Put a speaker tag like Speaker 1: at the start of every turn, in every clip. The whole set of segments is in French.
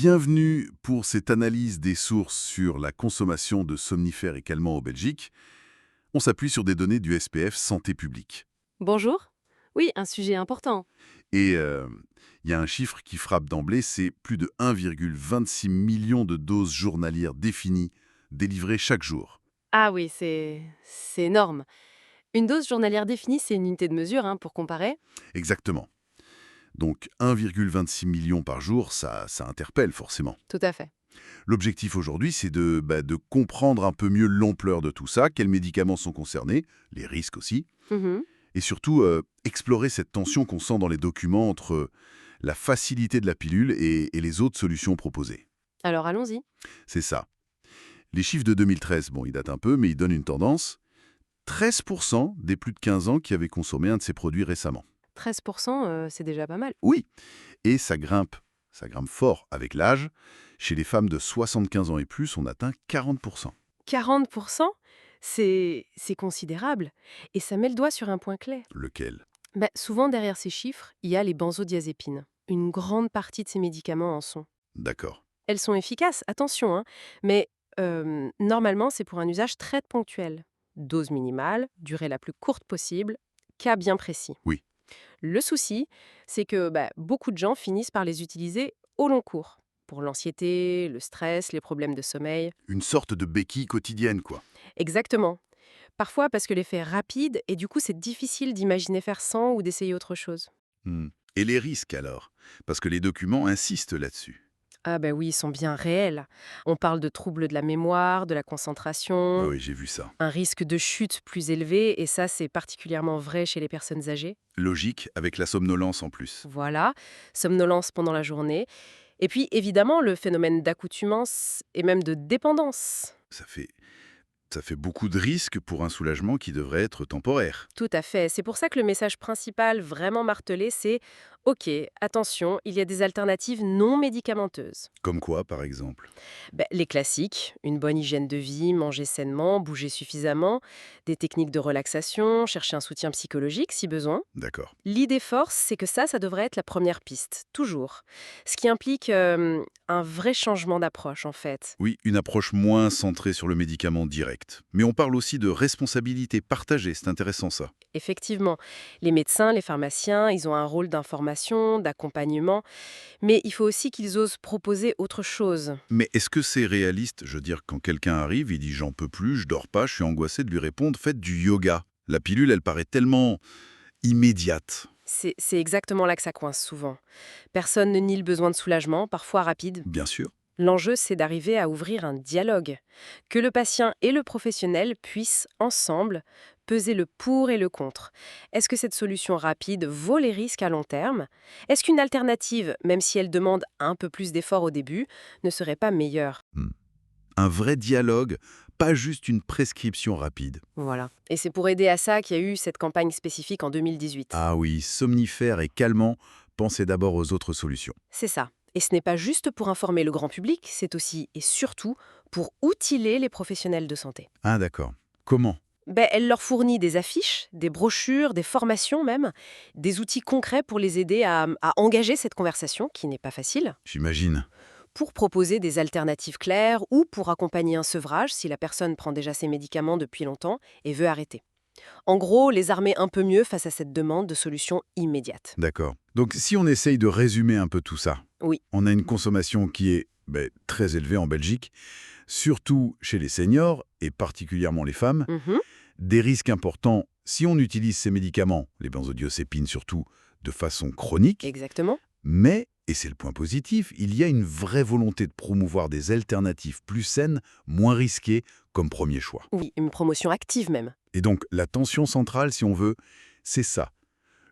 Speaker 1: Bienvenue pour cette analyse des sources sur la consommation de somnifères et calmants en Belgique. On s'appuie sur des données du SPF Santé publique.
Speaker 2: Bonjour. Oui, un sujet important.
Speaker 1: Et il y a un chiffre qui frappe d'emblée, c'est plus de 1,26 million de doses journalières définies, délivrées chaque jour.
Speaker 2: Ah oui, c'est énorme. Une dose journalière définie, c'est une unité de mesure, pour comparer.
Speaker 1: Exactement. Donc 1,26 million par jour, ça interpelle forcément.
Speaker 2: Tout à fait.
Speaker 1: L'objectif aujourd'hui, c'est de comprendre un peu mieux l'ampleur de tout ça, quels médicaments sont concernés, les risques aussi,
Speaker 2: Mhm.
Speaker 1: et surtout explorer cette tension qu'on sent dans les documents entre la facilité de la pilule et les autres solutions proposées.
Speaker 2: Alors allons-y.
Speaker 1: C'est ça. Les chiffres de 2013, bon, ils datent un peu, mais ils donnent une tendance. 13% des plus de 15 ans qui avaient consommé un de ces produits récemment.
Speaker 2: 13%, c'est déjà pas mal.
Speaker 1: Oui, et ça grimpe fort avec l'âge. Chez les femmes de 75 ans et plus, on atteint 40%.
Speaker 2: 40%, c'est considérable. Et ça met le doigt sur un point clé.
Speaker 1: Lequel?
Speaker 2: Souvent, derrière ces chiffres, il y a les benzodiazépines. Une grande partie de ces médicaments en sont.
Speaker 1: D'accord.
Speaker 2: Elles sont efficaces, attention, mais normalement, c'est pour un usage très ponctuel. Dose minimale, durée la plus courte possible, cas bien précis.
Speaker 1: Oui.
Speaker 2: Le souci, c'est que beaucoup de gens finissent par les utiliser au long cours. Pour l'anxiété, le stress, les problèmes de sommeil.
Speaker 1: Une sorte de béquille quotidienne, quoi.
Speaker 2: Exactement. Parfois parce que l'effet est rapide et du coup c'est difficile d'imaginer faire sans ou d'essayer autre chose.
Speaker 1: Hmm. Et les risques alors? Parce que les documents insistent là-dessus.
Speaker 2: Ah oui, ils sont bien réels. On parle de troubles de la mémoire, de la
Speaker 1: Oui,
Speaker 2: concentration,
Speaker 1: oui, j'ai vu ça.
Speaker 2: un risque de chute plus élevé, et ça c'est particulièrement vrai chez les personnes âgées.
Speaker 1: Logique, avec la somnolence en plus.
Speaker 2: Voilà, somnolence pendant la journée. Et puis évidemment le phénomène d'accoutumance et même de dépendance.
Speaker 1: Ça fait, ça fait beaucoup de risques pour un soulagement qui devrait être temporaire.
Speaker 2: Tout à fait. C'est pour ça que le message principal vraiment martelé, c'est OK, attention, il y a des alternatives non médicamenteuses.
Speaker 1: Comme quoi, par exemple?
Speaker 2: Les classiques, une bonne hygiène de vie, manger sainement, bouger suffisamment, des techniques de relaxation, chercher un soutien psychologique si besoin.
Speaker 1: D'accord.
Speaker 2: L'idée force, c'est que ça devrait être la première piste, toujours. Ce qui implique un vrai changement d'approche, en fait.
Speaker 1: Oui, une approche moins centrée sur le médicament direct. Mais on parle aussi de responsabilité partagée, c'est intéressant ça.
Speaker 2: Effectivement, les médecins, les pharmaciens, ils ont un rôle d'information, d'accompagnement, mais il faut aussi qu'ils osent proposer autre chose.
Speaker 1: Mais est-ce que c'est réaliste? Je veux dire, quand quelqu'un arrive, il dit «j'en peux plus, je dors pas, je suis angoissé», de lui répondre «faites du yoga». La pilule, elle paraît tellement immédiate.
Speaker 2: C'est exactement là que ça coince souvent. Personne ne nie le besoin de soulagement, parfois rapide.
Speaker 1: Bien sûr.
Speaker 2: L'enjeu, c'est d'arriver à ouvrir un dialogue, que le patient et le professionnel puissent, ensemble, peser le pour et le contre. Est-ce que cette solution rapide vaut les risques à long terme? Est-ce qu'une alternative, même si elle demande un peu plus d'efforts au début, ne serait pas meilleure?
Speaker 1: Hmm. Un vrai dialogue, pas juste une prescription rapide.
Speaker 2: Voilà. Et c'est pour aider à ça qu'il y a eu cette campagne spécifique en 2018.
Speaker 1: Ah oui, somnifères et calmants, pensez d'abord aux autres solutions.
Speaker 2: C'est ça. Et ce n'est pas juste pour informer le grand public, c'est aussi et surtout pour outiller les professionnels de santé.
Speaker 1: Ah d'accord. Comment?
Speaker 2: Elle leur fournit des affiches, des brochures, des formations même, des outils concrets pour les aider à engager cette conversation, qui n'est pas facile,
Speaker 1: J'imagine.
Speaker 2: pour proposer des alternatives claires ou pour accompagner un sevrage si la personne prend déjà ses médicaments depuis longtemps et veut arrêter. En gros, les armer un peu mieux face à cette demande de solutions immédiates.
Speaker 1: D'accord. Donc si on essaye de résumer un peu tout ça,
Speaker 2: Oui.
Speaker 1: on a une consommation qui est très élevée en Belgique, surtout chez les seniors et particulièrement les femmes,
Speaker 2: Mhm.
Speaker 1: des risques importants si on utilise ces médicaments, les benzodiazépines surtout, de façon chronique,
Speaker 2: Exactement.
Speaker 1: mais, et c'est le point positif, il y a une vraie volonté de promouvoir des alternatives plus saines, moins risquées, comme premier choix.
Speaker 2: Oui, une promotion active même.
Speaker 1: Et donc la tension centrale, si on veut, c'est ça.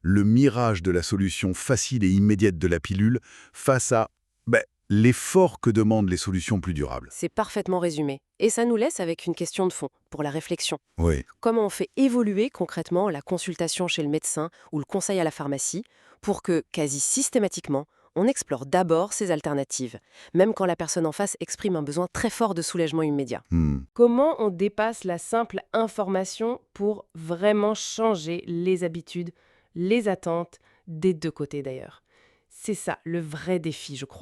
Speaker 1: Le mirage de la solution facile et immédiate de la pilule face à l'effort que demandent les solutions plus durables.
Speaker 2: C'est parfaitement résumé. Et ça nous laisse avec une question de fond, pour la réflexion.
Speaker 1: Oui,
Speaker 2: Comment on fait évoluer concrètement la consultation chez le médecin ou le conseil à la pharmacie pour que, quasi systématiquement, on explore d'abord ces alternatives, même quand la personne en face exprime un besoin très fort de soulagement immédiat. Comment on dépasse la simple information pour vraiment changer les habitudes, les attentes, des deux côtés d'ailleurs? C'est ça le vrai défi, je crois.